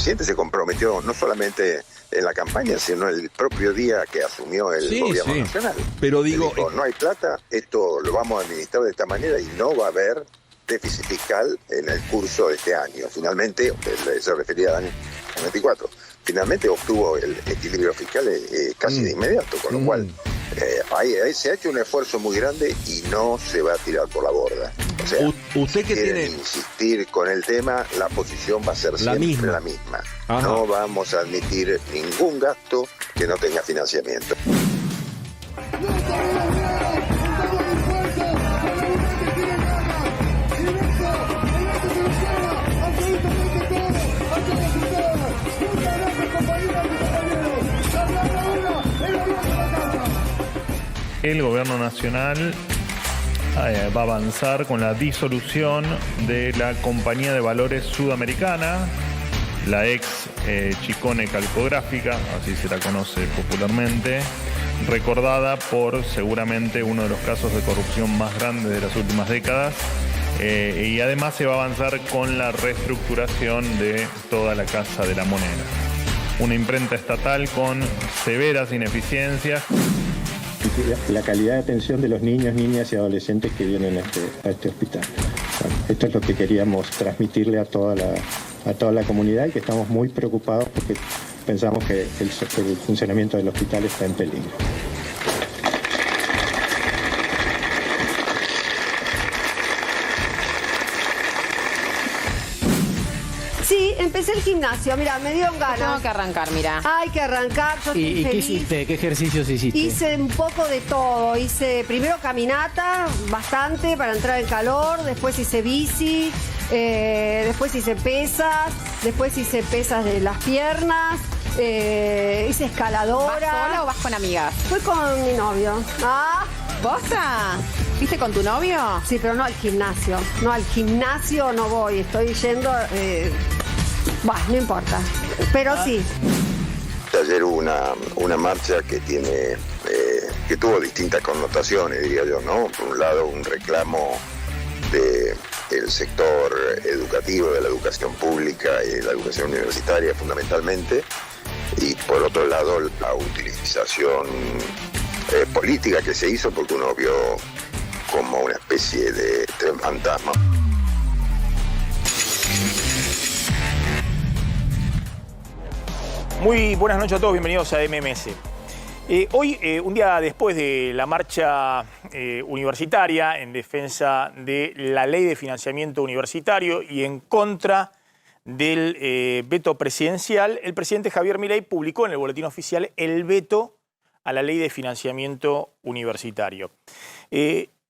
presidente se comprometió no solamente en la campaña, sino el propio día que asumió el gobierno nacional. Pero digo, dijo, no hay plata, esto lo vamos a administrar de esta manera y no va a haber déficit fiscal en el curso de este año. Finalmente, se refería al año 24, finalmente obtuvo el equilibrio fiscal casi de inmediato, con lo cual ahí se ha hecho un esfuerzo muy grande y no se va a tirar por la borda. O sea, usted que tiene insistir con el tema, la posición va a ser siempre la misma. No vamos a admitir ningún gasto que no tenga financiamiento. El gobierno nacional va a avanzar con la disolución de la Compañía de Valores Sudamericana, la ex Chicone Calcográfica, así se la conoce popularmente, recordada por seguramente uno de los casos de corrupción más grandes de las últimas décadas. Y además se va a avanzar con la reestructuración de toda la Casa de la Moneda. Una imprenta estatal con severas ineficiencias. La calidad de atención de los niños, niñas y adolescentes que vienen a este hospital. Bueno, esto es lo que queríamos transmitirle a toda la comunidad y que estamos muy preocupados porque pensamos que el funcionamiento del hospital está en peligro. Sí, empecé el gimnasio, mira, me dieron ganas. Tengo que arrancar, mira. Hay que arrancar, yo estoy ¿Y feliz. qué hiciste? ¿Qué ejercicios hiciste? Hice un poco de todo. Hice primero caminata, bastante, para entrar en calor. Después hice bici. Después hice pesas. Después hice pesas de las piernas. Hice escaladora. ¿Vas sola o vas con amigas? Fui con mi novio. ¿Bosa? ¿Fuiste con tu novio? Sí, pero no al gimnasio. No, al gimnasio no voy. Estoy yendo... Bueno, no importa. Pero sí. Ayer hubo una marcha que tuvo distintas connotaciones, diría yo, ¿no? Por un lado, un reclamo del sector educativo, de la educación pública y de la educación universitaria fundamentalmente, y por otro lado, la utilización política que se hizo porque uno vio como una especie de tren fantasma. Muy buenas noches a todos, bienvenidos a MMS. Hoy, un día después de la marcha universitaria en defensa de la ley de financiamiento universitario y en contra del veto presidencial, el presidente Javier Milei publicó en el boletín oficial el veto a la ley de financiamiento universitario.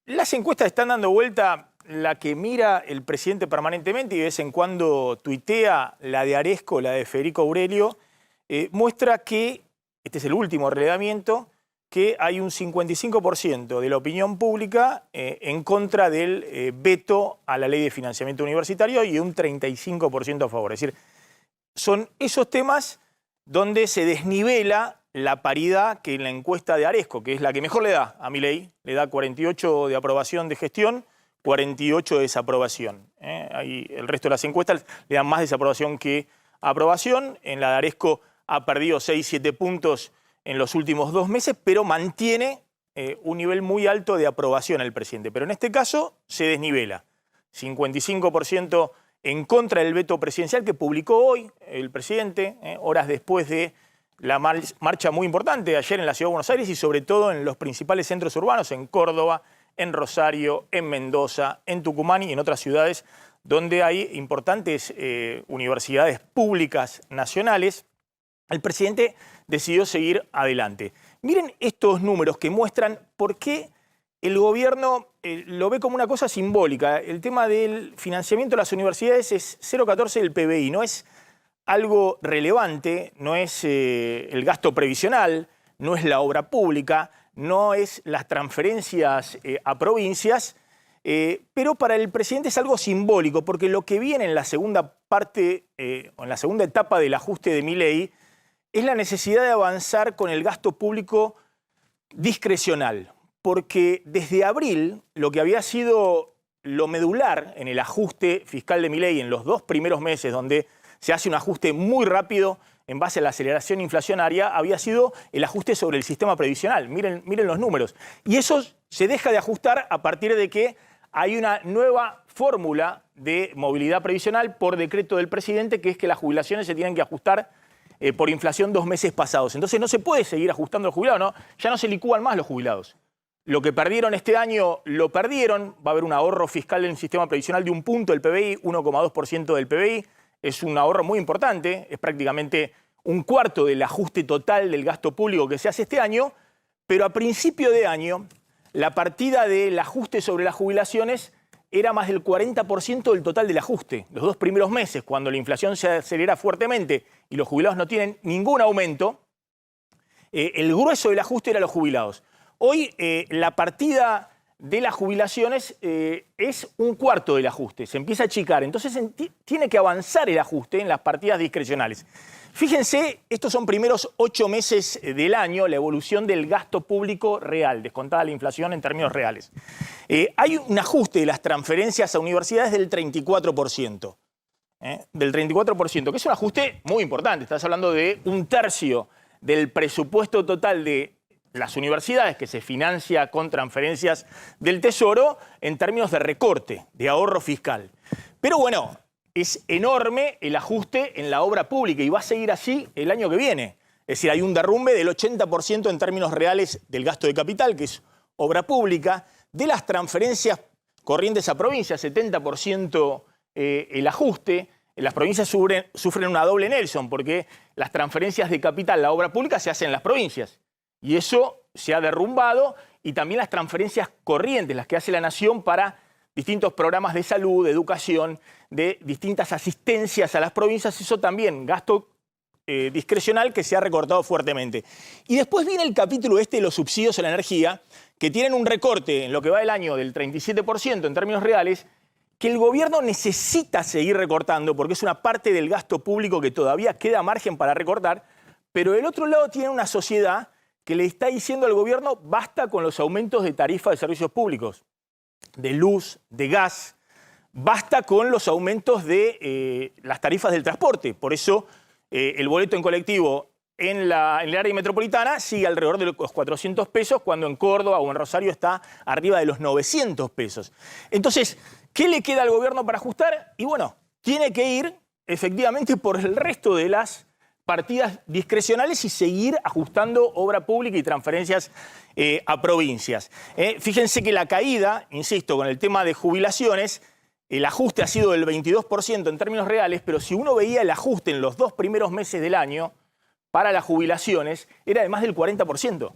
Las encuestas están dando vuelta. La que mira el presidente permanentemente y de vez en cuando tuitea, la de Aresco, la de Federico Aurelio, muestra que, este es el último relevamiento, que hay un 55% de la opinión pública en contra del veto a la ley de financiamiento universitario y un 35% a favor. Es decir, son esos temas donde se desnivela la paridad que en la encuesta de Aresco, que es la que mejor le da a Milei, le da 48 de aprobación de gestión, 48 de desaprobación. Ahí el resto de las encuestas le dan más desaprobación que aprobación. En la de Aresco ha perdido 6-7 puntos en los últimos 2 meses, pero mantiene un nivel muy alto de aprobación al presidente. Pero en este caso se desnivela. 55% en contra del veto presidencial que publicó hoy el presidente, horas después de la marcha muy importante ayer en la Ciudad de Buenos Aires y sobre todo en los principales centros urbanos, en Córdoba, en Rosario, en Mendoza, en Tucumán y en otras ciudades donde hay importantes universidades públicas nacionales. El presidente decidió seguir adelante. Miren estos números que muestran por qué el gobierno lo ve como una cosa simbólica. El tema del financiamiento de las universidades es 0,14 del PBI, no es algo relevante, no es el gasto previsional, no es la obra pública, no es las transferencias a provincias, pero para el presidente es algo simbólico, porque lo que viene en la segunda parte, o en la segunda etapa del ajuste de Milei, es la necesidad de avanzar con el gasto público discrecional, porque desde abril lo que había sido lo medular en el ajuste fiscal de Milei en los 2 primeros meses, donde se hace un ajuste muy rápido en base a la aceleración inflacionaria, había sido el ajuste sobre el sistema previsional. Miren los números. Y eso se deja de ajustar a partir de que hay una nueva fórmula de movilidad previsional por decreto del presidente, que es que las jubilaciones se tienen que ajustar por inflación 2 meses pasados. Entonces no se puede seguir ajustando los jubilados, ¿no? Ya no se licúan más los jubilados. Lo que perdieron este año, lo perdieron. Va a haber un ahorro fiscal en el sistema previsional de 1 punto del PBI, 1,2% del PBI. Es un ahorro muy importante, es prácticamente 1/4 del ajuste total del gasto público que se hace este año, pero a principio de año la partida del ajuste sobre las jubilaciones era más del 40% del total del ajuste. Los 2 primeros meses, cuando la inflación se acelera fuertemente y los jubilados no tienen ningún aumento, el grueso del ajuste era los jubilados. Hoy la partida de las jubilaciones es 1/4 del ajuste, se empieza a achicar. Entonces tiene que avanzar el ajuste en las partidas discrecionales. Fíjense, estos son primeros 8 meses del año, la evolución del gasto público real, descontada la inflación en términos reales. Hay un ajuste de las transferencias a universidades del 34%. Del 34%, que es un ajuste muy importante. Estás hablando de 1/3 del presupuesto total de las universidades que se financia con transferencias del Tesoro en términos de recorte, de ahorro fiscal. Pero bueno, es enorme el ajuste en la obra pública y va a seguir así el año que viene. Es decir, hay un derrumbe del 80% en términos reales del gasto de capital, que es obra pública, de las transferencias corrientes a provincias, 70% el ajuste. Las provincias sufren una doble Nelson, porque las transferencias de capital, la obra pública, se hacen en las provincias. Y eso se ha derrumbado, y también las transferencias corrientes, las que hace la Nación para distintos programas de salud, de educación, de distintas asistencias a las provincias, eso también, gasto discrecional que se ha recortado fuertemente. Y después viene el capítulo de los subsidios a la energía, que tienen un recorte en lo que va del año del 37% en términos reales, que el gobierno necesita seguir recortando, porque es una parte del gasto público que todavía queda margen para recortar, pero del otro lado tiene una sociedad que le está diciendo al gobierno basta con los aumentos de tarifa de servicios públicos, de luz, de gas, basta con los aumentos de las tarifas del transporte. Por eso el boleto en colectivo en el área metropolitana sigue alrededor de los 400 pesos, cuando en Córdoba o en Rosario está arriba de los 900 pesos. Entonces, ¿qué le queda al gobierno para ajustar? Y bueno, tiene que ir efectivamente por el resto de las partidas discrecionales y seguir ajustando obra pública y transferencias a provincias. Fíjense que la caída, insisto, con el tema de jubilaciones, el ajuste ha sido del 22% en términos reales, pero si uno veía el ajuste en los 2 primeros meses del año para las jubilaciones, era de más del 40%,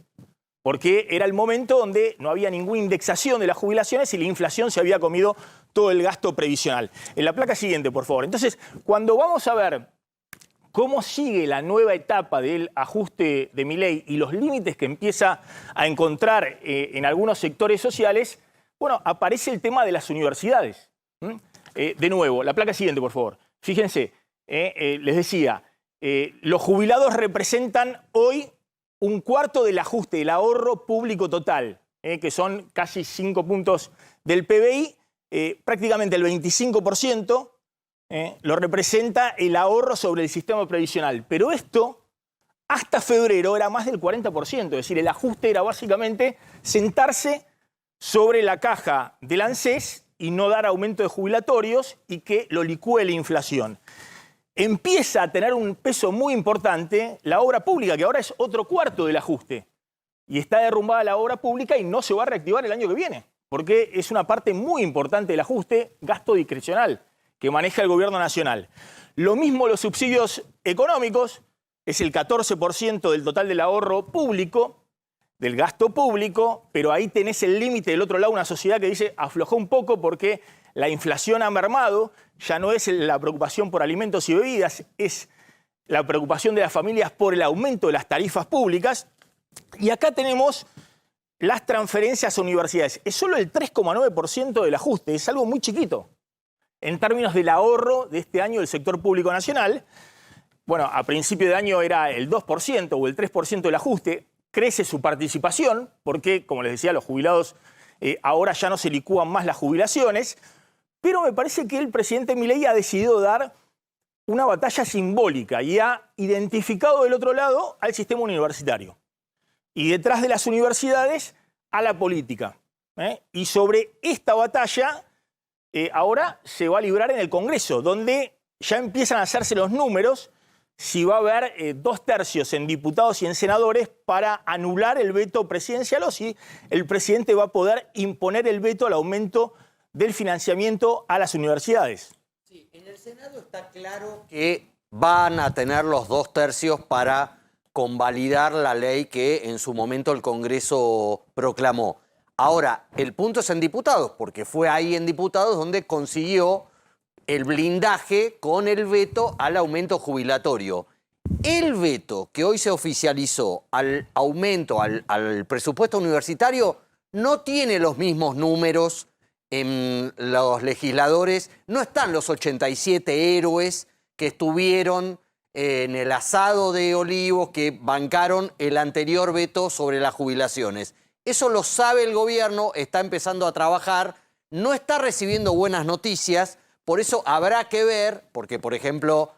porque era el momento donde no había ninguna indexación de las jubilaciones y la inflación se había comido todo el gasto previsional. En la placa siguiente, por favor. Entonces, cuando vamos a ver cómo sigue la nueva etapa del ajuste de Milei y los límites que empieza a encontrar en algunos sectores sociales, bueno, aparece el tema de las universidades. De nuevo, la placa siguiente, por favor. Fíjense, les decía, los jubilados representan hoy 1/4 del ajuste, del ahorro público total, que son casi 5 puntos del PBI, prácticamente el 25%. Lo representa el ahorro sobre el sistema previsional. Pero esto, hasta febrero, era más del 40%. Es decir, el ajuste era básicamente sentarse sobre la caja del ANSES y no dar aumento de jubilatorios y que lo licúe la inflación. Empieza a tener un peso muy importante la obra pública, que ahora es otro cuarto del ajuste. Y está derrumbada la obra pública y no se va a reactivar el año que viene, porque es una parte muy importante del ajuste, gasto discrecional, que maneja el gobierno nacional. Lo mismo los subsidios económicos, es el 14% del total del ahorro público, del gasto público, pero ahí tenés el límite del otro lado, una sociedad que dice aflojó un poco porque la inflación ha mermado, ya no es la preocupación por alimentos y bebidas, es la preocupación de las familias por el aumento de las tarifas públicas. Y acá tenemos las transferencias a universidades. Es solo el 3,9% del ajuste, es algo muy chiquito en términos del ahorro de este año del sector público nacional. Bueno, a principio de año era el 2% o el 3% del ajuste. Crece su participación porque, como les decía, los jubilados ahora ya no se licúan más las jubilaciones. Pero me parece que el presidente Milei ha decidido dar una batalla simbólica y ha identificado del otro lado al sistema universitario. Y detrás de las universidades a la política. Y sobre esta batalla ahora se va a librar en el Congreso, donde ya empiezan a hacerse los números si va a haber 2/3 en diputados y en senadores para anular el veto presidencial o si el presidente va a poder imponer el veto al aumento del financiamiento a las universidades. Sí, en el Senado está claro que van a tener los 2/3 para convalidar la ley que en su momento el Congreso proclamó. Ahora, el punto es en diputados, porque fue ahí en diputados donde consiguió el blindaje con el veto al aumento jubilatorio. El veto que hoy se oficializó al aumento, al presupuesto universitario, no tiene los mismos números en los legisladores. No están los 87 héroes que estuvieron en el asado de Olivos, que bancaron el anterior veto sobre las jubilaciones. Eso lo sabe el gobierno, está empezando a trabajar, no está recibiendo buenas noticias. Por eso habrá que ver, porque por ejemplo,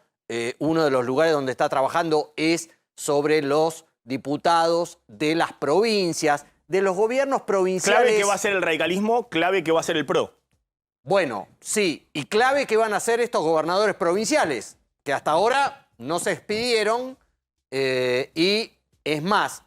uno de los lugares donde está trabajando es sobre los diputados de las provincias, de los gobiernos provinciales. Clave que va a ser el radicalismo, clave que va a ser el PRO. Bueno, sí, y clave que van a ser estos gobernadores provinciales, que hasta ahora no se expidieron, y es más,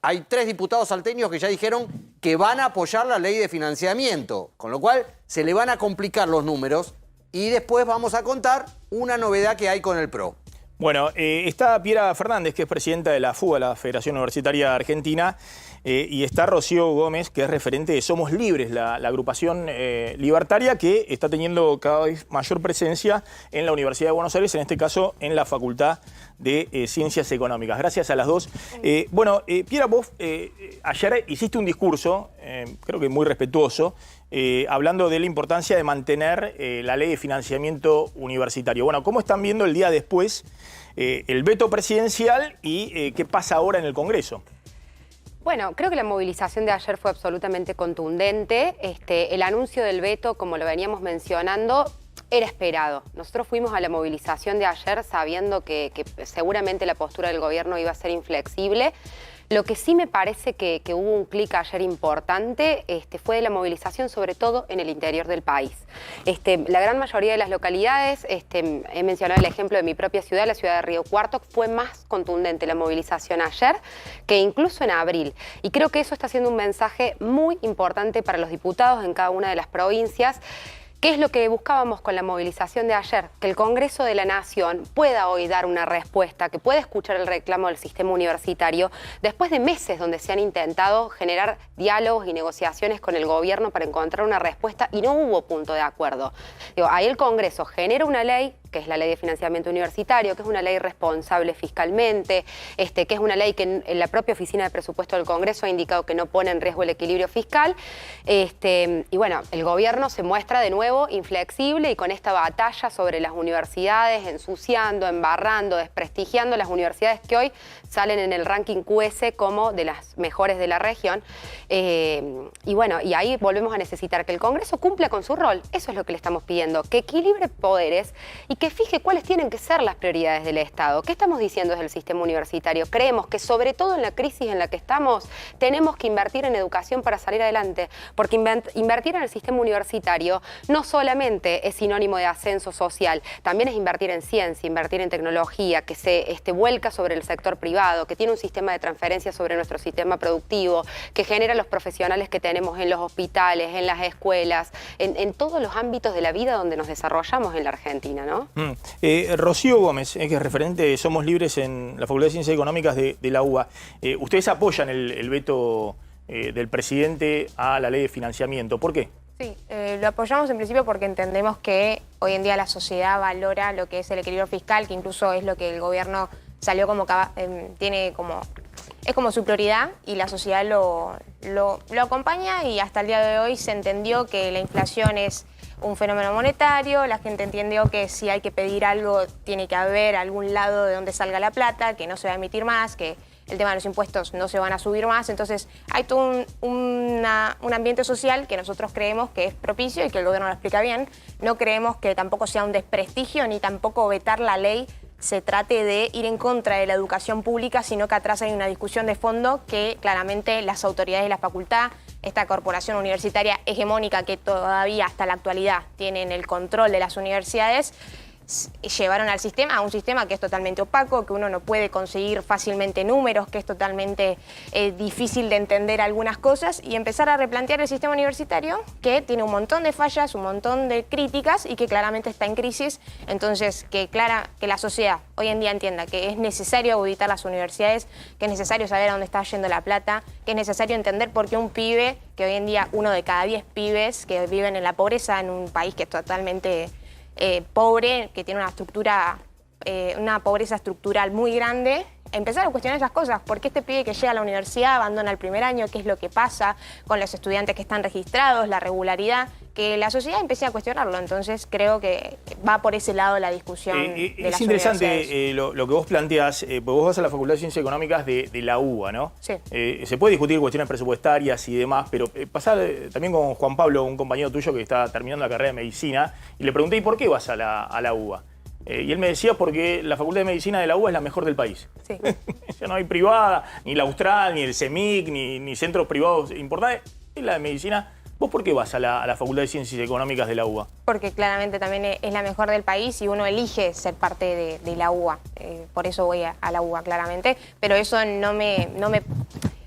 hay 3 diputados salteños que ya dijeron que van a apoyar la ley de financiamiento, con lo cual se le van a complicar los números y después vamos a contar una novedad que hay con el PRO. Bueno, está Piera Fernández, que es presidenta de la FUA, la Federación Universitaria Argentina, y está Rocío Gómez, que es referente de Somos Libres, la agrupación libertaria que está teniendo cada vez mayor presencia en la Universidad de Buenos Aires, en este caso en la Facultad de Ciencias Económicas. Gracias a las dos. Bueno, Piera, vos ayer hiciste un discurso, creo que muy respetuoso, hablando de la importancia de mantener la ley de financiamiento universitario. Bueno, ¿cómo están viendo el día después el veto presidencial y qué pasa ahora en el Congreso? Bueno, creo que la movilización de ayer fue absolutamente contundente. El anuncio del veto, como lo veníamos mencionando, era esperado. Nosotros fuimos a la movilización de ayer sabiendo que seguramente la postura del gobierno iba a ser inflexible. Lo que sí me parece que hubo un clic ayer importante fue de la movilización, sobre todo en el interior del país. La gran mayoría de las localidades, he mencionado el ejemplo de mi propia ciudad, la ciudad de Río Cuarto, fue más contundente la movilización ayer que incluso en abril. Y creo que eso está siendo un mensaje muy importante para los diputados en cada una de las provincias. ¿Qué es lo que buscábamos con la movilización de ayer? Que el Congreso de la Nación pueda hoy dar una respuesta, que pueda escuchar el reclamo del sistema universitario después de meses donde se han intentado generar diálogos y negociaciones con el gobierno para encontrar una respuesta y no hubo punto de acuerdo. Ahí el Congreso genera una ley, que es la ley de financiamiento universitario, que es una ley responsable fiscalmente, que es una ley que en la propia Oficina de Presupuesto del Congreso ha indicado que no pone en riesgo el equilibrio fiscal. Y bueno, el gobierno se muestra de nuevo inflexible y con esta batalla sobre las universidades, ensuciando, embarrando, desprestigiando las universidades que hoy salen en el ranking QS como de las mejores de la región. Y bueno, y ahí volvemos a necesitar que el Congreso cumpla con su rol. Eso es lo que le estamos pidiendo, que equilibre poderes y que fije cuáles tienen que ser las prioridades del Estado. ¿Qué estamos diciendo desde el sistema universitario? Creemos que sobre todo en la crisis en la que estamos, tenemos que invertir en educación para salir adelante, porque invertir en el sistema universitario no solamente es sinónimo de ascenso social, también es invertir en ciencia, invertir en tecnología, que se vuelca sobre el sector privado, que tiene un sistema de transferencia sobre nuestro sistema productivo, que genera los profesionales que tenemos en los hospitales, en las escuelas, en todos los ámbitos de la vida donde nos desarrollamos en la Argentina, ¿no? Rocío Gómez, que es referente de Somos Libres en la Facultad de Ciencias Económicas de la UBA. Ustedes apoyan el veto del presidente a la ley de financiamiento. ¿Por qué? Sí, lo apoyamos en principio porque entendemos que hoy en día la sociedad valora lo que es el equilibrio fiscal, que incluso es lo que el gobierno salió como es como su prioridad y la sociedad lo acompaña y hasta el día de hoy se entendió que la inflación es un fenómeno monetario, la gente entendió que si hay que pedir algo tiene que haber algún lado de donde salga la plata, que no se va a emitir más, que el tema de los impuestos no se van a subir más. Entonces hay todo un ambiente social que nosotros creemos que es propicio y que el gobierno lo explica bien. No creemos que tampoco sea un desprestigio ni tampoco vetar la ley se trate de ir en contra de la educación pública, sino que atrás hay una discusión de fondo que claramente las autoridades de la facultad, esta corporación universitaria hegemónica que todavía hasta la actualidad tienen el control de las universidades, llevaron al sistema, a un sistema que es totalmente opaco, que uno no puede conseguir fácilmente números, que es totalmente difícil de entender algunas cosas, y empezar a replantear el sistema universitario, que tiene un montón de fallas, un montón de críticas y que claramente está en crisis. Entonces, que la sociedad hoy en día entienda que es necesario auditar las universidades, que es necesario saber a dónde está yendo la plata, que es necesario entender por qué un pibe, que hoy en día 1 de cada 10 pibes que viven en la pobreza en un país que es totalmente pobre, que tiene una pobreza estructural muy grande, empezar a cuestionar esas cosas. ¿Por qué este pibe que llega a la universidad abandona el primer año? ¿Qué es lo que pasa con los estudiantes que están registrados? La regularidad, que la sociedad empiece a cuestionarlo. Entonces creo que va por ese lado la discusión de las Es interesante universidades. lo que vos planteás, porque vos vas a la Facultad de Ciencias Económicas de la UBA, ¿no? Sí. Se puede discutir cuestiones presupuestarias y demás, pero pasar también con Juan Pablo, un compañero tuyo que está terminando la carrera de Medicina, y le pregunté, ¿y por qué vas a la UBA? Y él me decía porque la Facultad de Medicina de la UBA es la mejor del país. Sí. Ya no hay privada, ni la Austral, ni el CEMIC, ni centros privados importantes. Es la de Medicina. ¿Vos por qué vas a la Facultad de Ciencias Económicas de la UBA? Porque claramente también es la mejor del país y uno elige ser parte de la UBA. Por eso voy a la UBA, claramente. Pero eso no me...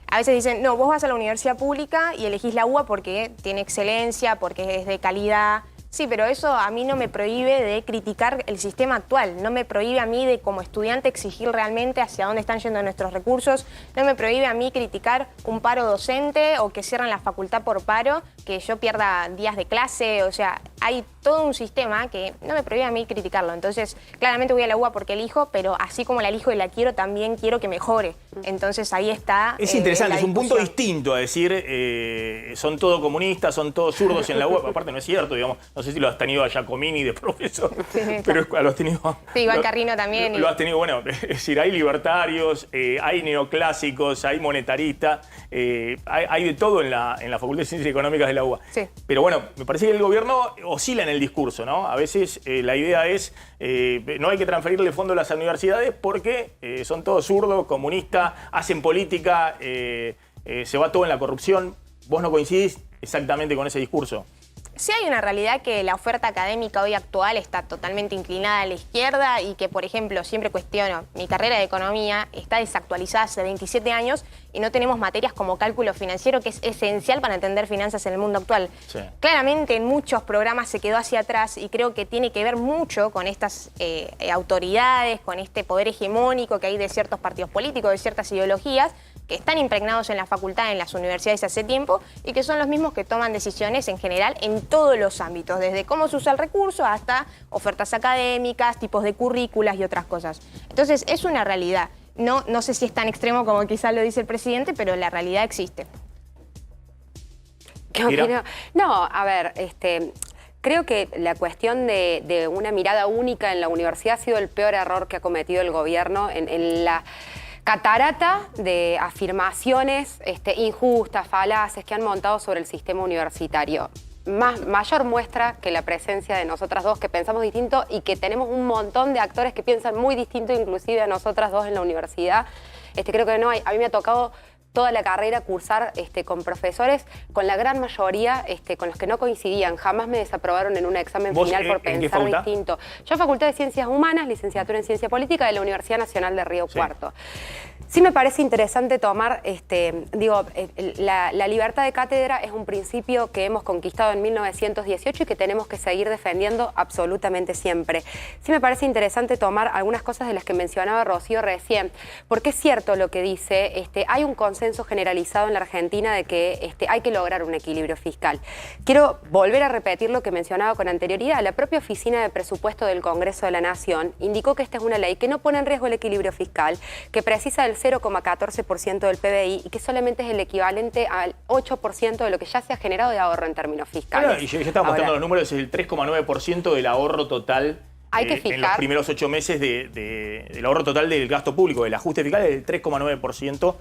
A veces dicen, no, vos vas a la universidad pública y elegís la UBA porque tiene excelencia, porque es de calidad. Sí, pero eso a mí no me prohíbe de criticar el sistema actual, no me prohíbe a mí de como estudiante exigir realmente hacia dónde están yendo nuestros recursos, no me prohíbe a mí criticar un paro docente o que cierren la facultad por paro, que yo pierda días de clase, o sea, hay todo un sistema que no me prohíbe a mí criticarlo. Entonces, claramente voy a la UBA porque elijo, pero así como la elijo y la quiero, también quiero que mejore. Entonces ahí está. Es interesante, es un punto distinto a decir, son todos comunistas, son todos zurdos en la UBA. Aparte no es cierto, digamos, no sé si lo has tenido a Giacomini de profesor, sí, pero lo has tenido... Sí, Iván Carrino también. Lo has tenido, bueno, es decir, hay libertarios, hay neoclásicos, hay monetaristas, hay de todo en la Facultad de Ciencias Económicas de la UBA. Sí. Pero bueno, me parece que el gobierno oscila en el discurso, ¿no? A veces la idea es, no hay que transferirle fondo a las universidades porque son todos zurdos, comunistas, hacen política, se va todo en la corrupción. ¿Vos no coincidís exactamente con ese discurso? Sí hay una realidad que la oferta académica hoy actual está totalmente inclinada a la izquierda y que, por ejemplo, siempre cuestiono, mi carrera de economía está desactualizada hace 27 años y no tenemos materias como cálculo financiero, que es esencial para entender finanzas en el mundo actual. Sí. Claramente en muchos programas se quedó hacia atrás y creo que tiene que ver mucho con estas autoridades, con este poder hegemónico que hay de ciertos partidos políticos, de ciertas ideologías, que están impregnados en la facultad, en las universidades hace tiempo y que son los mismos que toman decisiones en general en todos los ámbitos, desde cómo se usa el recurso hasta ofertas académicas, tipos de currículas y otras cosas. Entonces es una realidad. No sé si es tan extremo como quizás lo dice el presidente, pero la realidad existe. ¿Qué opino? No, a ver, creo que la cuestión de una mirada única en la universidad ha sido el peor error que ha cometido el gobierno en la catarata de afirmaciones injustas, falaces que han montado sobre el sistema universitario. Mayor muestra que la presencia de nosotras dos que pensamos distinto y que tenemos un montón de actores que piensan muy distinto, inclusive a nosotras dos en la universidad. Creo que no hay. A mí me ha tocado toda la carrera cursar con profesores, con la gran mayoría con los que no coincidían. Jamás me desaprobaron en un examen final por pensar distinto. Yo, Facultad de Ciencias Humanas, licenciatura en Ciencia Política de la Universidad Nacional de Río Cuarto. Sí me parece interesante tomar, la libertad de cátedra es un principio que hemos conquistado en 1918 y que tenemos que seguir defendiendo absolutamente siempre. Sí me parece interesante tomar algunas cosas de las que mencionaba Rocío recién, porque es cierto lo que dice, hay un consenso generalizado en la Argentina de que hay que lograr un equilibrio fiscal. Quiero volver a repetir lo que mencionaba con anterioridad. La propia Oficina de Presupuesto del Congreso de la Nación indicó que esta es una ley que no pone en riesgo el equilibrio fiscal, que precisa del 0,14% del PBI y que solamente es el equivalente al 8% de lo que ya se ha generado de ahorro en términos fiscales. Bueno, y yo estaba mostrando los números, es el 3,9% del ahorro total Hay que fijar. En los primeros 8 meses del ahorro total del gasto público, del ajuste fiscal del 3,9%,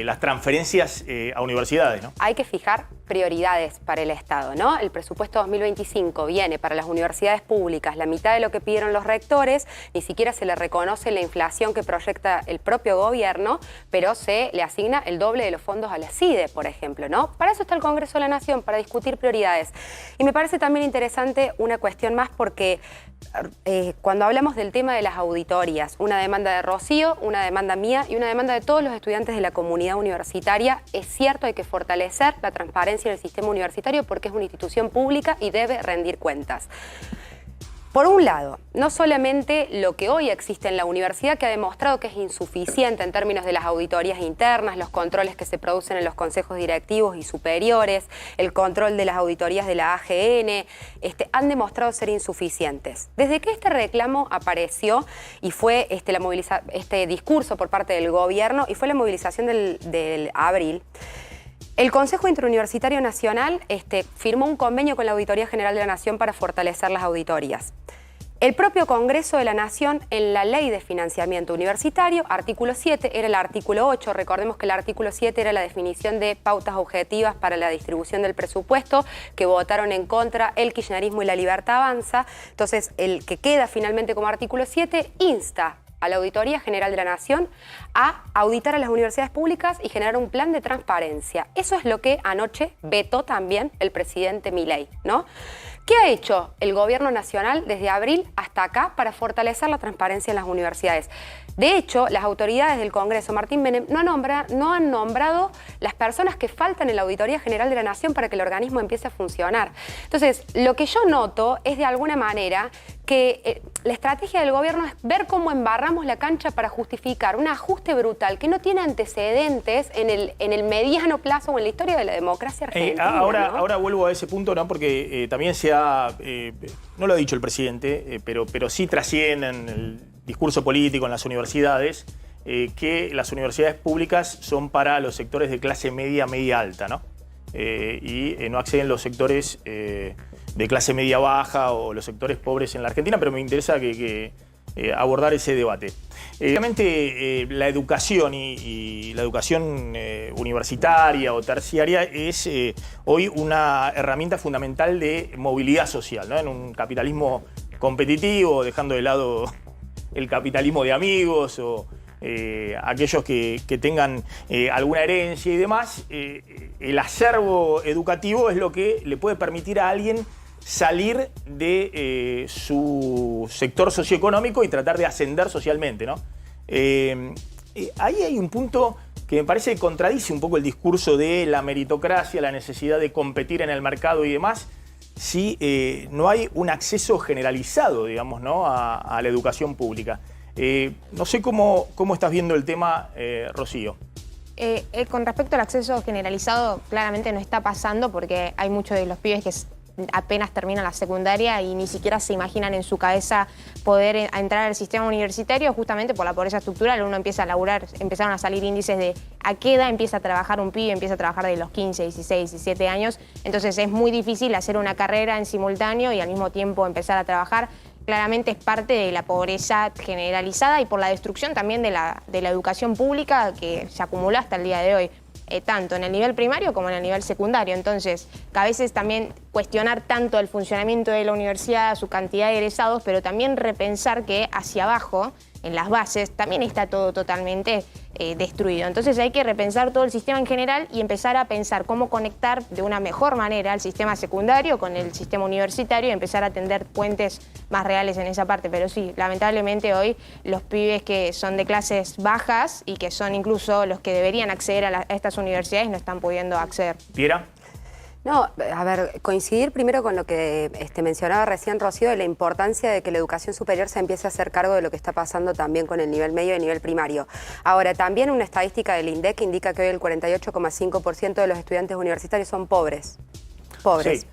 las transferencias a universidades, ¿no? Hay que fijar prioridades para el Estado, ¿no? El presupuesto 2025 viene para las universidades públicas la mitad de lo que pidieron los rectores, ni siquiera se le reconoce la inflación que proyecta el propio gobierno, pero se le asigna el doble de los fondos a la CIDE, por ejemplo, ¿no? Para eso está el Congreso de la Nación, para discutir prioridades. Y me parece también interesante una cuestión más porque cuando hablamos del tema de las auditorías, una demanda de Rocío, una demanda mía y una demanda de todos los estudiantes de la comunidad universitaria, es cierto, hay que fortalecer la transparencia en el sistema universitario porque es una institución pública y debe rendir cuentas. Por un lado, no solamente lo que hoy existe en la universidad, que ha demostrado que es insuficiente en términos de las auditorías internas, los controles que se producen en los consejos directivos y superiores, el control de las auditorías de la AGN, han demostrado ser insuficientes. Desde que este reclamo apareció y fue este discurso por parte del gobierno y fue la movilización del abril, el Consejo Interuniversitario Nacional firmó un convenio con la Auditoría General de la Nación para fortalecer las auditorías. El propio Congreso de la Nación, en la Ley de Financiamiento Universitario, artículo 7, era el artículo 8. Recordemos que el artículo 7 era la definición de pautas objetivas para la distribución del presupuesto, que votaron en contra el kirchnerismo y la Libertad Avanza. Entonces, el que queda finalmente como artículo 7 insta a la Auditoría General de la Nación a auditar a las universidades públicas y generar un plan de transparencia. Eso es lo que anoche vetó también el presidente Milei, ¿no? ¿Qué ha hecho el gobierno nacional desde abril hasta acá para fortalecer la transparencia en las universidades? De hecho, las autoridades del Congreso, Martín Menem, no han nombrado las personas que faltan en la Auditoría General de la Nación para que el organismo empiece a funcionar. Entonces, lo que yo noto es de alguna manera que la estrategia del gobierno es ver cómo embarramos la cancha para justificar un ajuste brutal que no tiene antecedentes en el mediano plazo o en la historia de la democracia argentina. Ahora vuelvo a ese punto, ¿no? Porque también se ha, no lo ha dicho el presidente, pero sí trasciende en el discurso político en las universidades, que las universidades públicas son para los sectores de clase media, media alta, ¿no? Y no acceden los sectores de clase media baja o los sectores pobres en la Argentina, pero me interesa abordar ese debate. Obviamente la educación y la educación universitaria o terciaria es hoy una herramienta fundamental de movilidad social, ¿no? En un capitalismo competitivo, dejando de lado el capitalismo de amigos o aquellos que tengan alguna herencia y demás, el acervo educativo es lo que le puede permitir a alguien salir de su sector socioeconómico y tratar de ascender socialmente, ¿no? Ahí hay un punto que me parece que contradice un poco el discurso de la meritocracia, la necesidad de competir en el mercado y demás, si no hay un acceso generalizado, digamos, ¿no? a la educación pública. No sé cómo estás viendo el tema, Rocío. Con respecto al acceso generalizado, claramente no está pasando porque hay muchos de los pibes que apenas terminan la secundaria y ni siquiera se imaginan en su cabeza poder entrar al sistema universitario justamente por la pobreza estructural. Uno empieza a laburar, empezaron a salir índices de a qué edad empieza a trabajar un pibe, empieza a trabajar de los 15, 16, 17 años. Entonces es muy difícil hacer una carrera en simultáneo y al mismo tiempo empezar a trabajar. Claramente es parte de la pobreza generalizada y por la destrucción también de la educación pública que se acumuló hasta el día de hoy. Tanto en el nivel primario como en el nivel secundario. Entonces, que a veces también cuestionar tanto el funcionamiento de la universidad, su cantidad de egresados, pero también repensar que hacia abajo, en las bases, también está todo totalmente destruido. Entonces hay que repensar todo el sistema en general y empezar a pensar cómo conectar de una mejor manera el sistema secundario con el sistema universitario y empezar a tender puentes más reales en esa parte. Pero sí, lamentablemente hoy los pibes que son de clases bajas y que son incluso los que deberían acceder a estas universidades no están pudiendo acceder. ¿Piera? No, a ver, coincidir primero con lo que mencionaba recién Rocío de la importancia de que la educación superior se empiece a hacer cargo de lo que está pasando también con el nivel medio y el nivel primario. Ahora, también una estadística del INDEC indica que hoy el 48,5% de los estudiantes universitarios son pobres. Sí.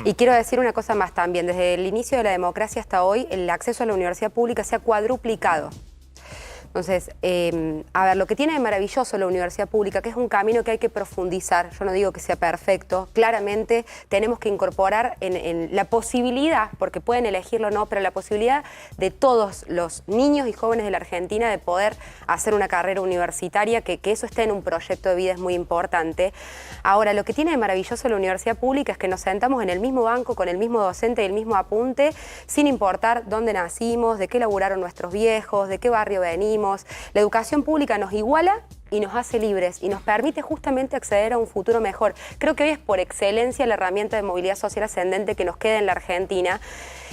Y quiero decir una cosa más también, desde el inicio de la democracia hasta hoy, el acceso a la universidad pública se ha cuadruplicado. Entonces, a ver, lo que tiene de maravilloso la universidad pública, que es un camino que hay que profundizar, yo no digo que sea perfecto, claramente tenemos que incorporar en la posibilidad, porque pueden elegirlo o no, pero la posibilidad de todos los niños y jóvenes de la Argentina de poder hacer una carrera universitaria, que eso esté en un proyecto de vida es muy importante. Ahora, lo que tiene de maravilloso la universidad pública es que nos sentamos en el mismo banco, con el mismo docente y el mismo apunte, sin importar dónde nacimos, de qué laburaron nuestros viejos, de qué barrio venimos. La educación pública nos iguala y nos hace libres y nos permite justamente acceder a un futuro mejor. Creo que hoy es por excelencia la herramienta de movilidad social ascendente que nos queda en la Argentina.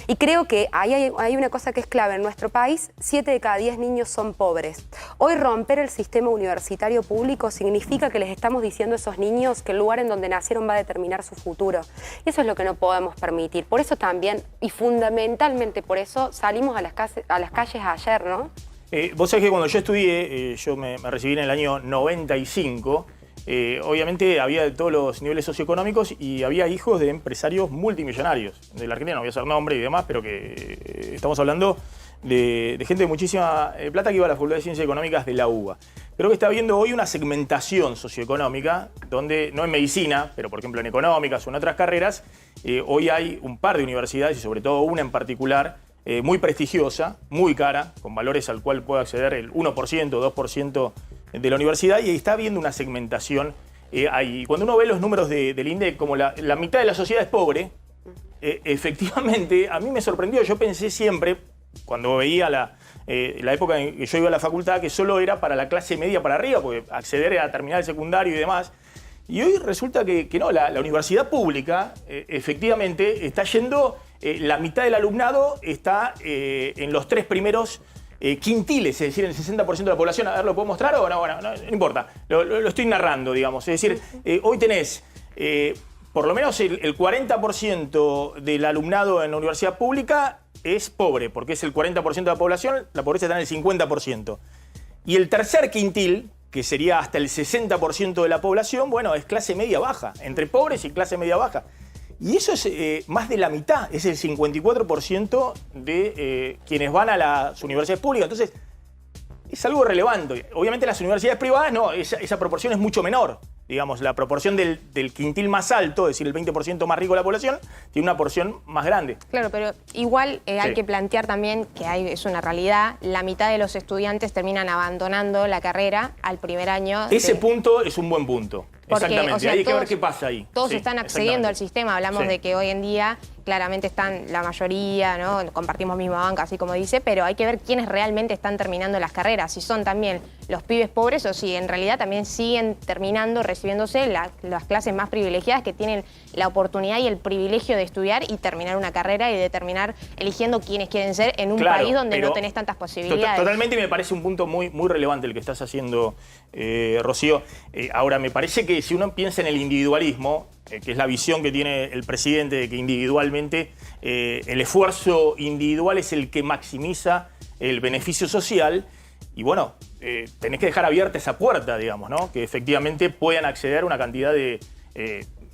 Y creo que hay una cosa que es clave. En nuestro país, 7 de cada 10 niños son pobres. Hoy romper el sistema universitario público significa que les estamos diciendo a esos niños que el lugar en donde nacieron va a determinar su futuro. Y eso es lo que no podemos permitir. Por eso también, y fundamentalmente por eso, salimos a las calles ayer, ¿no? Vos sabés que cuando yo estudié, yo me recibí en el año 95, obviamente había de todos los niveles socioeconómicos y había hijos de empresarios multimillonarios de la Argentina, no voy a hacer nombre y demás, pero que estamos hablando de gente de muchísima plata que iba a la Facultad de Ciencias Económicas de la UBA. Creo que está habiendo hoy una segmentación socioeconómica, donde no en medicina, pero por ejemplo en económicas o en otras carreras, hoy hay un par de universidades y sobre todo una en particular, muy prestigiosa, muy cara, con valores al cual puede acceder el 1%, 2% de la universidad, y está habiendo una segmentación ahí. Cuando uno ve los números del INDEC, como la mitad de la sociedad es pobre, efectivamente, a mí me sorprendió. Yo pensé siempre, cuando veía la época en que yo iba a la facultad, que solo era para la clase media para arriba, porque acceder a terminar el secundario y demás. Y hoy resulta que no, la universidad pública efectivamente está yendo, la mitad del alumnado está en los 3 primeros quintiles, es decir, en el 60% de la población. A ver, ¿lo puedo mostrar o no? Bueno, no importa, lo estoy narrando, digamos. Es decir, hoy tenés por lo menos el 40% del alumnado en la universidad pública es pobre, porque es el 40% de la población, la pobreza está en el 50%. Y el tercer quintil, que sería hasta el 60% de la población, bueno, es clase media baja, entre pobres y clase media baja. Y eso es más de la mitad, es el 54% de quienes van a las universidades públicas. Entonces, es algo relevante. Obviamente las universidades privadas, no, esa proporción es mucho menor. Digamos, la proporción del quintil más alto, es decir, el 20% más rico de la población, tiene una porción más grande. Claro, pero igual hay que plantear también que es una realidad, la mitad de los estudiantes terminan abandonando la carrera al primer año. Ese punto es un buen punto. Porque, exactamente, o sea, hay que ver qué pasa ahí. Todos están accediendo al sistema, hablamos de que hoy en día claramente están la mayoría, ¿no? Compartimos misma banca, así como dice, pero hay que ver quiénes realmente están terminando las carreras, si son también los pibes pobres o si en realidad también siguen terminando, recibiéndose las clases más privilegiadas que tienen la oportunidad y el privilegio de estudiar y terminar una carrera y de terminar eligiendo quiénes quieren ser en un país donde no tenés tantas posibilidades. Totalmente, me parece un punto muy relevante el que estás haciendo, Rocío. Ahora, me parece que si uno piensa en el individualismo, que es la visión que tiene el presidente de que individualmente el esfuerzo individual es el que maximiza el beneficio social, y bueno, tenés que dejar abierta esa puerta, digamos, ¿no? Que efectivamente puedan acceder a una cantidad de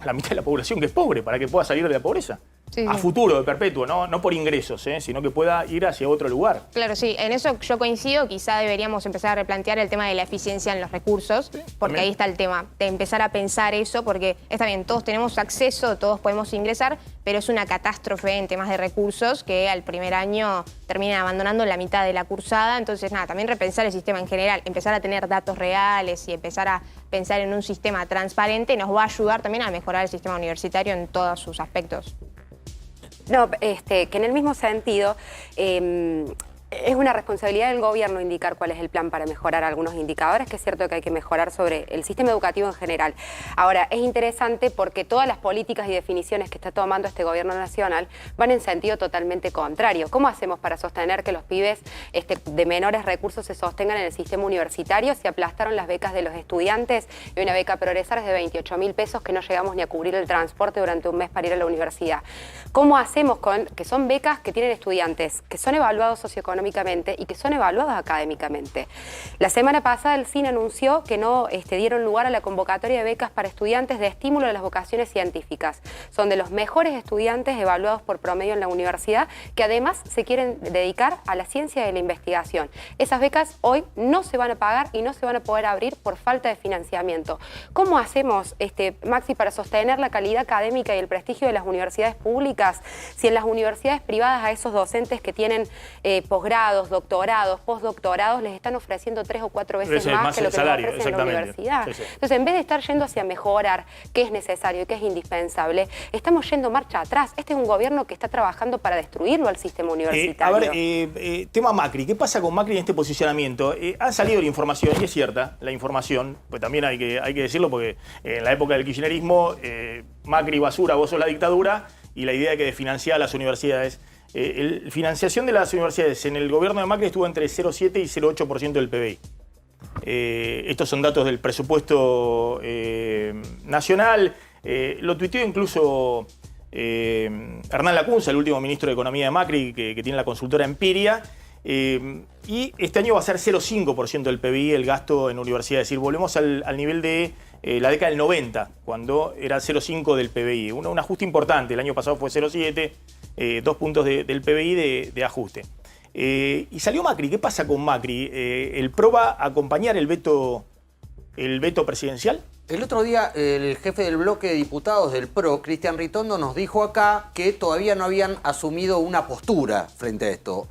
la mitad de la población que es pobre, para que pueda salir de la pobreza. Sí, a futuro, de perpetuo, no por ingresos, sino que pueda ir hacia otro lugar. Claro, sí, en eso yo coincido. Quizá deberíamos empezar a replantear el tema de la eficiencia en los recursos, porque también ahí está el tema, de empezar a pensar eso, porque está bien, todos tenemos acceso, todos podemos ingresar, pero es una catástrofe en temas de recursos que al primer año terminan abandonando la mitad de la cursada. Entonces, nada, también repensar el sistema en general, empezar a tener datos reales y empezar a pensar en un sistema transparente nos va a ayudar también a mejorar el sistema universitario en todos sus aspectos. No, que en el mismo sentido, es una responsabilidad del gobierno indicar cuál es el plan para mejorar algunos indicadores, que es cierto que hay que mejorar sobre el sistema educativo en general. Ahora, es interesante porque todas las políticas y definiciones que está tomando este gobierno nacional van en sentido totalmente contrario. ¿Cómo hacemos para sostener que los pibes de menores recursos se sostengan en el sistema universitario? Se aplastaron las becas de los estudiantes y una beca Progresar es de 28.000 pesos que no llegamos ni a cubrir el transporte durante un mes para ir a la universidad. ¿Cómo hacemos con que son becas que tienen estudiantes que son evaluados socioeconómicamente, económicamente y que son evaluados académicamente. La semana pasada el CIN anunció que no dieron lugar a la convocatoria de becas para estudiantes de estímulo a las vocaciones científicas. Son de los mejores estudiantes evaluados por promedio en la universidad que además se quieren dedicar a la ciencia y la investigación. Esas becas hoy no se van a pagar y no se van a poder abrir por falta de financiamiento. ¿Cómo hacemos, Maxi, para sostener la calidad académica y el prestigio de las universidades públicas si en las universidades privadas a esos docentes que tienen posgrados, doctorados, postdoctorados les están ofreciendo 3 o 4 veces más que lo que les ofrecen en la universidad? Sí, sí. Entonces, en vez de estar yendo hacia mejorar qué es necesario y qué es indispensable, estamos yendo marcha atrás. Este es un gobierno que está trabajando para destruirlo al sistema universitario. Tema Macri. ¿Qué pasa con Macri en este posicionamiento? Ha salido la información, y es cierta la información, pues también hay que decirlo, porque en la época del kirchnerismo, Macri basura, vos sos la dictadura, y la idea de que desfinanciar a las universidades. La financiación de las universidades en el gobierno de Macri estuvo entre 0,7 y 0,8% del PBI. Estos son datos del presupuesto nacional. Lo tuiteó incluso Hernán Lacunza, el último ministro de Economía de Macri, que tiene la consultora Empiria. Y este año va a ser 0,5% del PBI el gasto en universidades. Es decir, volvemos al nivel de la década del 90, cuando era 0,5 del PBI. Un ajuste importante. El año pasado fue 0,7, 2 puntos del PBI de ajuste. Y salió Macri. ¿Qué pasa con Macri? ¿El PRO va a acompañar el veto presidencial? El otro día el jefe del bloque de diputados del PRO, Cristian Ritondo, nos dijo acá que todavía no habían asumido una postura frente a esto.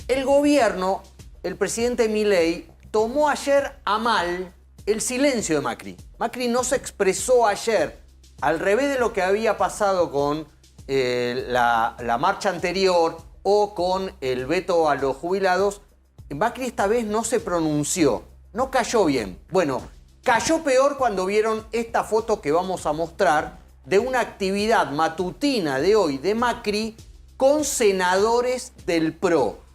El gobierno, el presidente Milei, tomó ayer a mal el silencio de Macri. Macri no se expresó ayer, al revés de lo que había pasado con la marcha anterior o con el veto a los jubilados. Macri esta vez no se pronunció, no cayó bien. Bueno, cayó peor cuando vieron esta foto que vamos a mostrar de una actividad matutina de hoy de Macri con senadores del PRO.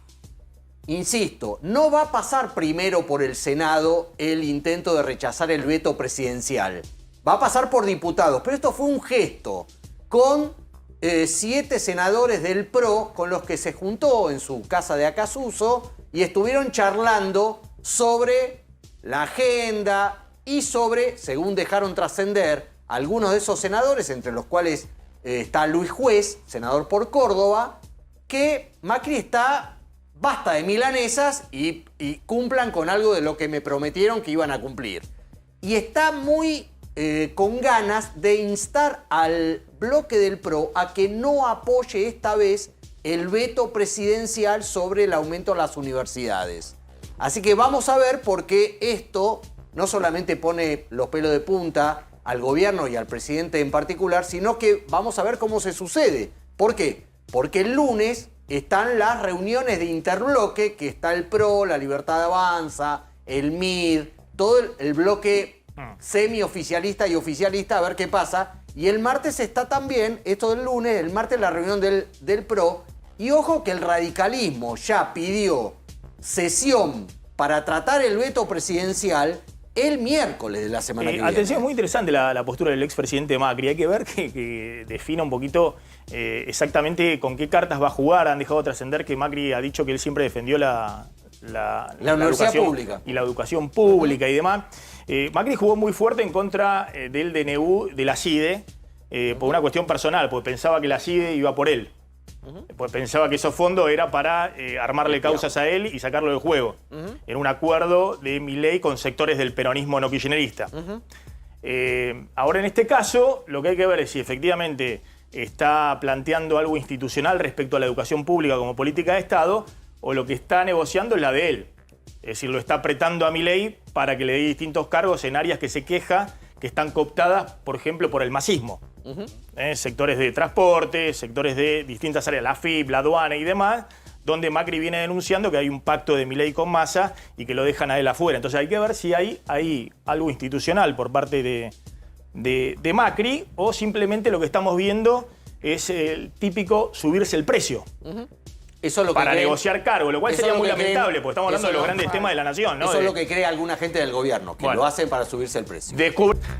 Insisto, no va a pasar primero por el Senado el intento de rechazar el veto presidencial. Va a pasar por diputados, pero esto fue un gesto con 7 senadores del PRO con los que se juntó en su casa de Acasuso y estuvieron charlando sobre la agenda y sobre, según dejaron trascender algunos de esos senadores, entre los cuales está Luis Juez, senador por Córdoba, que Macri está... Basta de milanesas y cumplan con algo de lo que me prometieron que iban a cumplir. Y está muy con ganas de instar al bloque del PRO a que no apoye esta vez el veto presidencial sobre el aumento a las universidades. Así que vamos a ver por qué esto no solamente pone los pelos de punta al gobierno y al presidente en particular, sino que vamos a ver cómo se sucede. ¿Por qué? Porque el lunes están las reuniones de interbloque, que está el PRO, la Libertad Avanza, el MID, todo el bloque semioficialista y oficialista, a ver qué pasa. Y el martes está también, esto del lunes, el martes la reunión del PRO. Y ojo que el radicalismo ya pidió sesión para tratar el veto presidencial el miércoles de la semana que viene. Atención, es muy interesante la postura del expresidente Macri. Hay que ver que defina un poquito exactamente con qué cartas va a jugar. Han dejado trascender que Macri ha dicho que él siempre defendió la universidad pública y la educación pública y demás. Macri jugó muy fuerte en contra del DNU de la CIDE por una cuestión personal, porque pensaba que la CIDE iba por él. Pues pensaba que esos fondos era para armarle causas a él y sacarlo del juego. En un acuerdo de Milei con sectores del peronismo no kirchnerista. Ahora, en este caso, lo que hay que ver es si efectivamente está planteando algo institucional respecto a la educación pública como política de Estado, o lo que está negociando es la de él. Es decir, lo está apretando a Milei para que le dé distintos cargos en áreas que se queja que están cooptadas, por ejemplo, por el masismo. Sectores de transporte, sectores de distintas áreas, la FIP, la aduana y demás, donde Macri viene denunciando que hay un pacto de Milei con Massa y que lo dejan a él afuera. Entonces hay que ver si hay algo institucional por parte de Macri, o simplemente lo que estamos viendo es el típico subirse el precio. Eso es lo que para creen, negociar cargo, lo cual eso sería es lo muy que creen, lamentable, porque estamos hablando de los grandes temas de la nación, ¿no? Eso es lo que cree alguna gente del gobierno, que lo hacen para subirse el precio.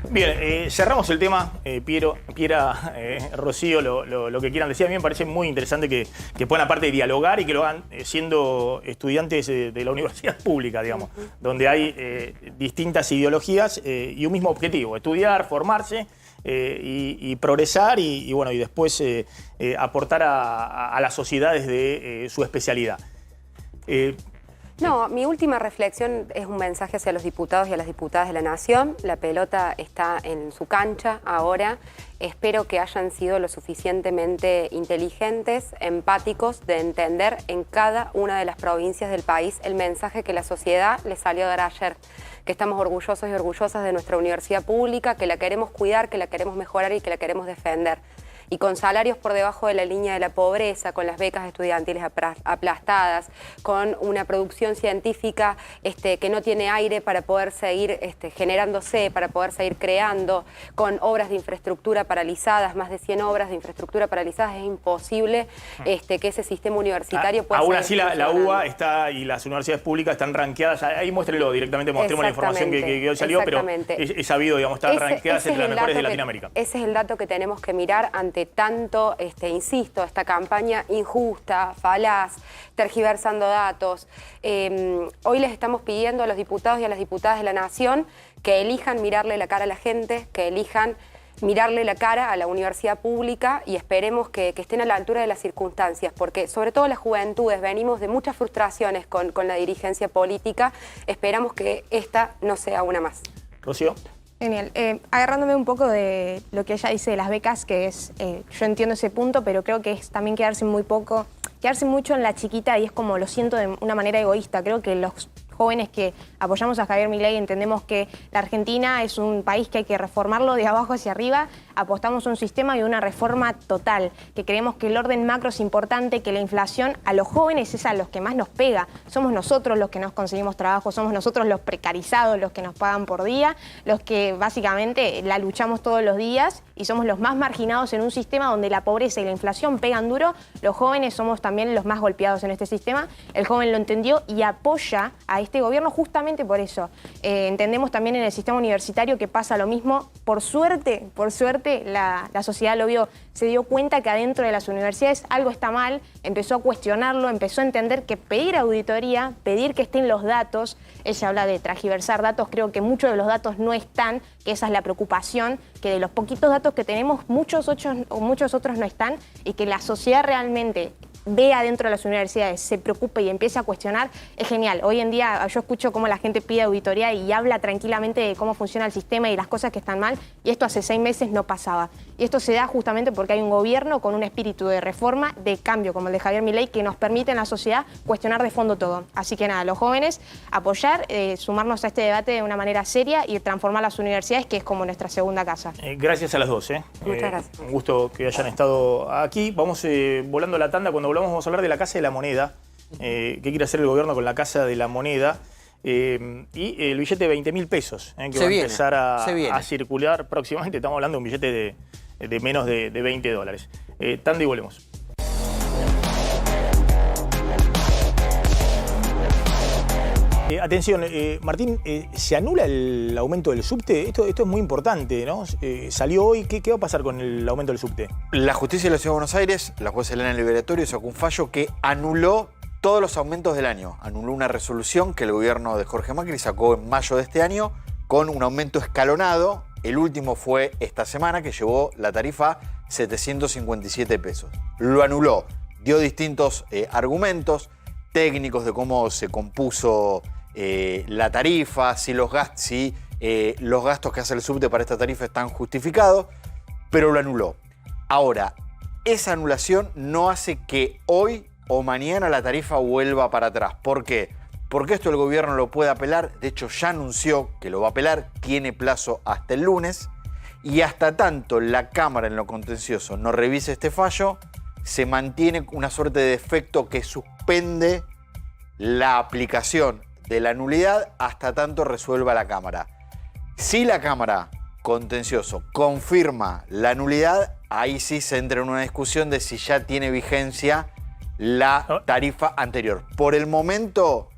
Bien, cerramos el tema, Piera, Rocío, lo que quieran decir. A mí me parece muy interesante que puedan, aparte de dialogar, y que lo hagan siendo estudiantes de la universidad pública, digamos, donde hay distintas ideologías y un mismo objetivo: estudiar, formarse y progresar y bueno, y después aportar a las sociedades de su especialidad. No, mi última reflexión es un mensaje hacia los diputados y a las diputadas de la Nación. La pelota está en su cancha ahora. Espero que hayan sido lo suficientemente inteligentes, empáticos, de entender en cada una de las provincias del país el mensaje que la sociedad les salió a dar ayer. Que estamos orgullosos y orgullosas de nuestra universidad pública, que la queremos cuidar, que la queremos mejorar y que la queremos defender. Y con salarios por debajo de la línea de la pobreza, con las becas estudiantiles aplastadas, con una producción científica que no tiene aire para poder seguir generándose, para poder seguir creando, con obras de infraestructura paralizadas, más de 100 obras de infraestructura paralizadas, es imposible que ese sistema universitario pueda aún seguir así la funcionando. UBA está, y las universidades públicas están rankeadas, ahí muéstrenlo directamente, mostremos la información que hoy salió, pero es sabido, digamos, están rankeadas entre las mejores de Latinoamérica. Ese es el dato que tenemos que mirar ante tanto, insisto, esta campaña injusta, falaz, tergiversando datos. Hoy les estamos pidiendo a los diputados y a las diputadas de la Nación que elijan mirarle la cara a la gente, que elijan mirarle la cara a la universidad pública y esperemos que estén a la altura de las circunstancias, porque sobre todo las juventudes venimos de muchas frustraciones con la dirigencia política. Esperamos que esta no sea una más. Rocío. Genial. Agarrándome un poco de lo que ella dice de las becas, que es, yo entiendo ese punto, pero creo que es también quedarse mucho en la chiquita, y es como lo siento de una manera egoísta. Creo que los jóvenes que apoyamos a Javier Milei entendemos que la Argentina es un país que hay que reformarlo de abajo hacia arriba. Apostamos a un sistema y una reforma total, que creemos que el orden macro es importante, que la inflación a los jóvenes es a los que más nos pega. Somos nosotros los que nos conseguimos trabajo, somos nosotros los precarizados, los que nos pagan por día, los que básicamente la luchamos todos los días y somos los más marginados en un sistema donde la pobreza y la inflación pegan duro. Los jóvenes somos también los más golpeados en este sistema. El joven lo entendió y apoya a este gobierno justamente por eso. Entendemos también en el sistema universitario que pasa lo mismo. Por suerte, la sociedad lo vio, se dio cuenta que adentro de las universidades algo está mal, empezó a cuestionarlo, empezó a entender que pedir auditoría, pedir que estén los datos, ella habla de transgiversar datos, creo que muchos de los datos no están, que esa es la preocupación, que de los poquitos datos que tenemos, muchos otros no están, y que la sociedad realmente vea dentro de las universidades, se preocupe y empiece a cuestionar, es genial. Hoy en día yo escucho cómo la gente pide auditoría y habla tranquilamente de cómo funciona el sistema y las cosas que están mal, y esto hace 6 meses no pasaba. Y esto se da justamente porque hay un gobierno con un espíritu de reforma, de cambio, como el de Javier Milei, que nos permite en la sociedad cuestionar de fondo todo. Así que nada, los jóvenes, apoyar, sumarnos a este debate de una manera seria y transformar las universidades, que es como nuestra segunda casa. Gracias a las dos. Muchas gracias. Un gusto que hayan estado aquí. Vamos volando la tanda. Cuando volvamos vamos a hablar de la Casa de la Moneda. ¿Qué quiere hacer el gobierno con la Casa de la Moneda? Y el billete de 20.000 pesos, que va a empezar a circular próximamente. Estamos hablando de un billete de menos de $20. Tanda y volvemos. Atención, Martín, ¿se anula el aumento del subte? Esto es muy importante, ¿no? Salió hoy, ¿qué va a pasar con el aumento del subte? La Justicia de la Ciudad de Buenos Aires, la jueza Elena Liberatorio, sacó un fallo que anuló todos los aumentos del año. Anuló una resolución que el gobierno de Jorge Macri sacó en mayo de este año con un aumento escalonado. El último fue esta semana, que llevó la tarifa a 757 pesos. Lo anuló, dio distintos argumentos técnicos de cómo se compuso la tarifa, si los gastos que hace el subte para esta tarifa están justificados, pero lo anuló. Ahora, esa anulación no hace que hoy o mañana la tarifa vuelva para atrás. ¿Por qué? Porque esto el gobierno lo puede apelar, de hecho ya anunció que lo va a apelar, tiene plazo hasta el lunes, y hasta tanto la Cámara en lo contencioso no revise este fallo, se mantiene una suerte de efecto que suspende la aplicación de la nulidad hasta tanto resuelva la Cámara. Si la Cámara contencioso confirma la nulidad, ahí sí se entra en una discusión de si ya tiene vigencia la tarifa anterior. Por el momento,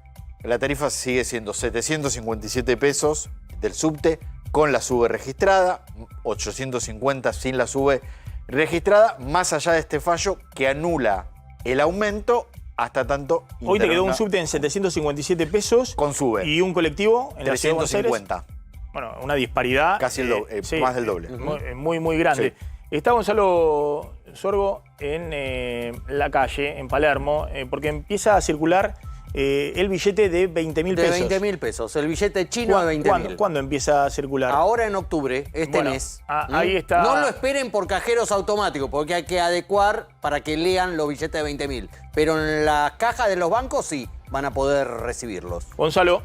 la tarifa sigue siendo 757 pesos del subte con la SUBE registrada, 850 sin la SUBE registrada, más allá de este fallo que anula el aumento hasta tanto... Hoy te quedó un subte en 757 pesos. Con SUBE. Y un colectivo en 350. La ciudad de Buenos Aires. Bueno, una disparidad. Casi el doble, más del doble. Muy grande. Sí. Está Gonzalo Sorgo en la calle, en Palermo, porque empieza a circular el billete de 20.000 pesos. De 20.000 pesos, el billete chino de 20.000. ¿Cuándo empieza a circular? Ahora en octubre, este mes. Ahí está. No lo esperen por cajeros automáticos, porque hay que adecuar para que lean los billetes de 20.000. Pero en la caja de los bancos sí van a poder recibirlos. Gonzalo.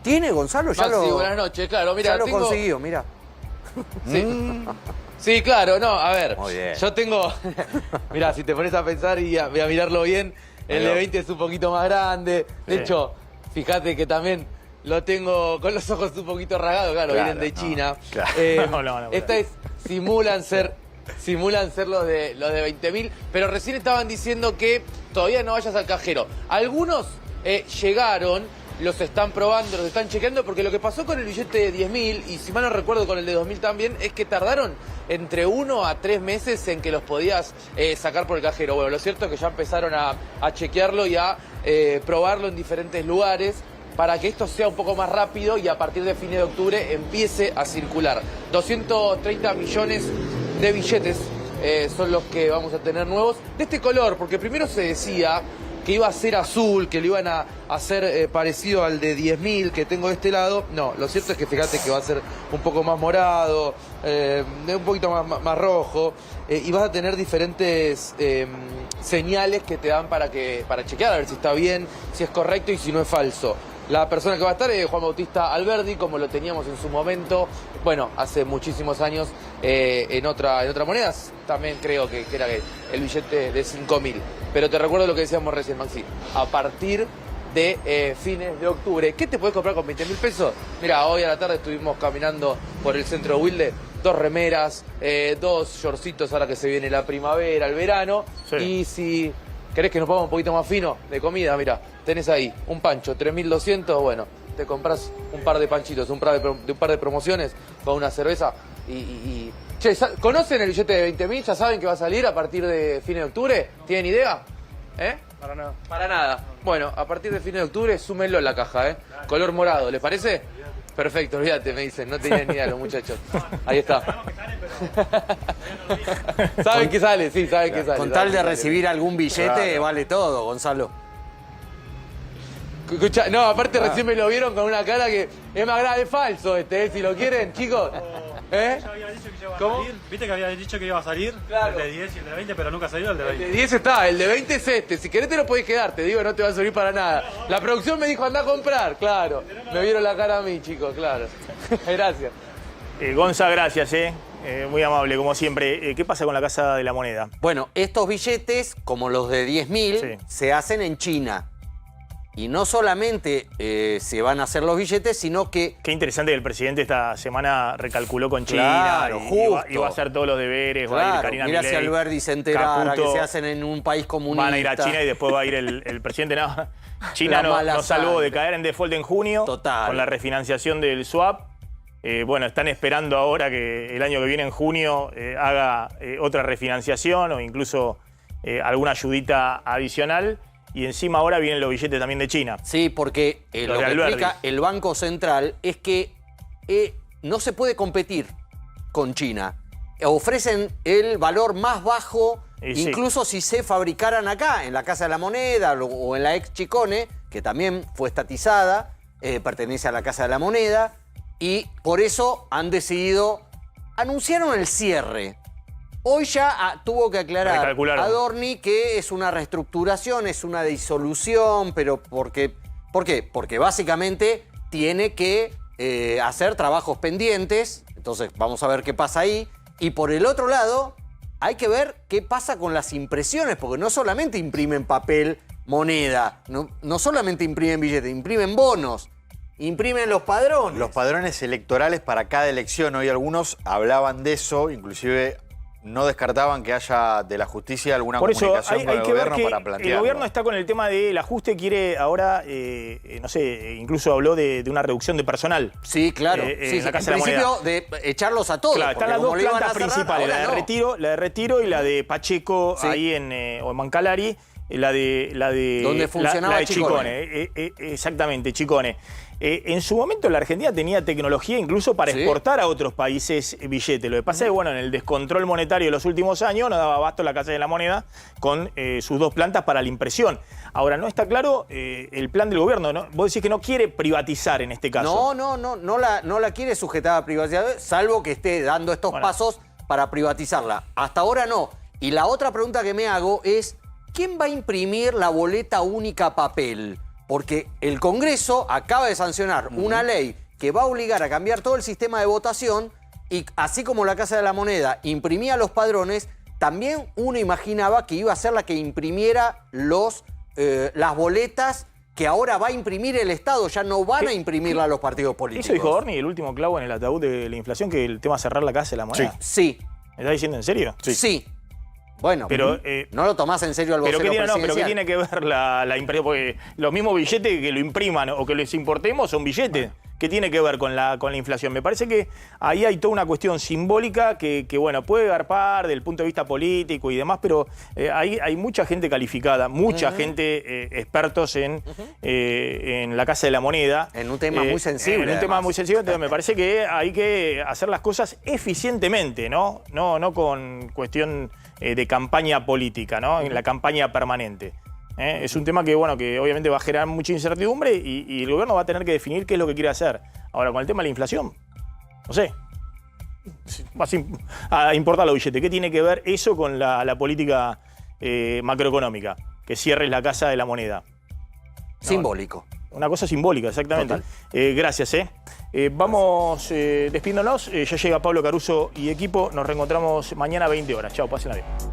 ¿Tiene Gonzalo? Ya Maxi, buenas noches, claro, mira, ya lo consiguió, mira. Sí. Sí, claro, no, a ver. Muy bien. Yo tengo. Mira, si te pones a pensar y a mirarlo bien, el de 20 es un poquito más grande. De hecho, fíjate que también lo tengo con los ojos un poquito rasgados, claro, vienen de China. Esta es, simulan ser los de 20.000, pero recién estaban diciendo que todavía no vayas al cajero. Algunos llegaron, los están probando, los están chequeando, porque lo que pasó con el billete de 10.000, y si mal no recuerdo con el de 2.000 también, es que tardaron entre 1 a 3 meses en que los podías sacar por el cajero. Bueno, lo cierto es que ya empezaron a chequearlo y a probarlo en diferentes lugares para que esto sea un poco más rápido y a partir de fines de octubre empiece a circular. 230 millones de billetes son los que vamos a tener nuevos de este color, porque primero se decía que iba a ser azul, que lo iban a hacer parecido al de 10.000 que tengo de este lado. No, lo cierto es que fíjate que va a ser un poco más morado, un poquito más rojo, y vas a tener diferentes señales que te dan para chequear a ver si está bien, si es correcto y si no es falso. La persona que va a estar es Juan Bautista Alberdi, como lo teníamos en su momento, bueno, hace muchísimos años, en otra moneda. También creo que era el billete de 5.000. Pero te recuerdo lo que decíamos recién, Maxi. A partir de fines de octubre, ¿qué te puedes comprar con 20.000 pesos? Mira, hoy a la tarde estuvimos caminando por el centro de Wilde, 2 remeras, 2 shortcitos ahora que se viene la primavera, el verano. Sí. Y si querés que nos pongamos un poquito más fino de comida, mira, tenés ahí un pancho, 3.200, bueno, te compras un par de panchitos, un par de promociones con una cerveza y... Che, ¿conocen el billete de 20.000? ¿Ya saben que va a salir a partir de fines de octubre? ¿Tienen idea? Para nada. Para nada. Bueno, a partir de fines de octubre, súmenlo en la caja, color morado, ¿les parece? Perfecto, olvídate, me dicen, no tenían ni idea los muchachos. Ahí está. Saben que sale, sí, saben que sale. Con tal de recibir algún billete, vale todo, Gonzalo. Escucha, no, aparte recién me lo vieron con una cara que es más grave, es falso si lo quieren, chicos. Ya había dicho que iba a salir. ¿Viste que había dicho que iba a salir? Claro. El de 10 y el de 20, pero nunca salió el de 20. El de 10 está, el de 20 es este. Si querés te lo podés quedar, te digo, no te va a servir para nada. La producción me dijo, anda a comprar, claro. Me vieron la cara a mí, chicos, claro. Gracias. Gonza, gracias, muy amable, como siempre. ¿Qué pasa con la Casa de la Moneda? Bueno, estos billetes, como los de 10.000, se hacen en China. Y no solamente se van a hacer los billetes, sino que... Qué interesante que el presidente esta semana recalculó con China. Claro, y va a hacer todos los deberes. Claro, va a ir Karina mira si Alberdi se enterara Caputo, que se hacen en un país comunista. Van a ir a China y después va a ir el presidente. No, China nos salvó de caer en default en junio. Total. Con la refinanciación del swap. Bueno, están esperando ahora que el año que viene, en junio, haga otra refinanciación o incluso alguna ayudita adicional. Y encima ahora vienen los billetes también de China. Sí, porque lo que explica el Banco Central es que no se puede competir con China. Ofrecen el valor más bajo, incluso si se fabricaran acá, en la Casa de la Moneda o en la ex Chicone, que también fue estatizada, pertenece a la Casa de la Moneda, y por eso han decidido, anunciaron el cierre. Hoy ya tuvo que aclarar Adorni que es una reestructuración, es una disolución, pero ¿por qué? Porque básicamente tiene que hacer trabajos pendientes, entonces vamos a ver qué pasa ahí. Y por el otro lado, hay que ver qué pasa con las impresiones, porque no solamente imprimen papel, moneda, no solamente imprimen billetes, imprimen bonos, imprimen los padrones. Los padrones electorales para cada elección, hoy algunos hablaban de eso, inclusive... no descartaban que haya de la justicia alguna Por eso, comunicación con el que ver gobierno que para plantearlo. el gobierno está con el tema del ajuste, quiere ahora, no sé, incluso habló de una reducción de personal. Sí, claro. En la Casa de la principio Moneda. de echarlos a todos. Claro, están las dos plantas principales, la no. de Retiro y la de Pacheco, ahí o en Mancalari, la de donde funcionaba la de Chicone. Exactamente, Chicone. En su momento la Argentina tenía tecnología incluso para exportar a otros países billetes. Lo que pasa es que, bueno, en el descontrol monetario de los últimos años no daba abasto la Casa de la Moneda con sus dos plantas para la impresión. Ahora, no está claro el plan del gobierno, ¿no? Vos decís que no quiere privatizar en este caso. No la quiere sujetar a privatizar, salvo que esté dando estos pasos para privatizarla. Hasta ahora no. Y la otra pregunta que me hago es, ¿quién va a imprimir la boleta única papel? Porque el Congreso acaba de sancionar una ley que va a obligar a cambiar todo el sistema de votación y así como la Casa de la Moneda imprimía los padrones, también uno imaginaba que iba a ser la que imprimiera las boletas que ahora va a imprimir el Estado, ya no van a imprimirla a los partidos políticos. ¿Eso dijo Orni, el último clavo en el ataúd de la inflación, que el tema es cerrar la Casa de la Moneda? Sí. ¿Me estás diciendo en serio? Sí. Bueno, pero no lo tomás en serio al vocero presidencial. Pero ¿qué tiene que ver la impresión? Porque los mismos billetes que lo impriman o que los importemos son billetes. ¿Qué tiene que ver con la inflación? Me parece que ahí hay toda una cuestión simbólica que bueno, puede garpar del punto de vista político y demás, pero hay mucha gente calificada, mucha gente expertos en la Casa de la Moneda. En un tema muy sensible. En un tema muy sensible, entonces me parece que hay que hacer las cosas eficientemente, ¿no? No con cuestión de campaña política, ¿no? En la campaña permanente. Es un tema que, bueno, que obviamente va a generar mucha incertidumbre y el gobierno va a tener que definir qué es lo que quiere hacer. Ahora, con el tema de la inflación, no sé, va a importar los billetes. ¿Qué tiene que ver eso con la política macroeconómica? Que cierres la Casa de la Moneda. Simbólico. Una cosa simbólica, exactamente. Gracias, vamos despidiéndonos. Ya llega Pablo Caruso y equipo. Nos reencontramos mañana a 20 horas. Chao, pásenla bien.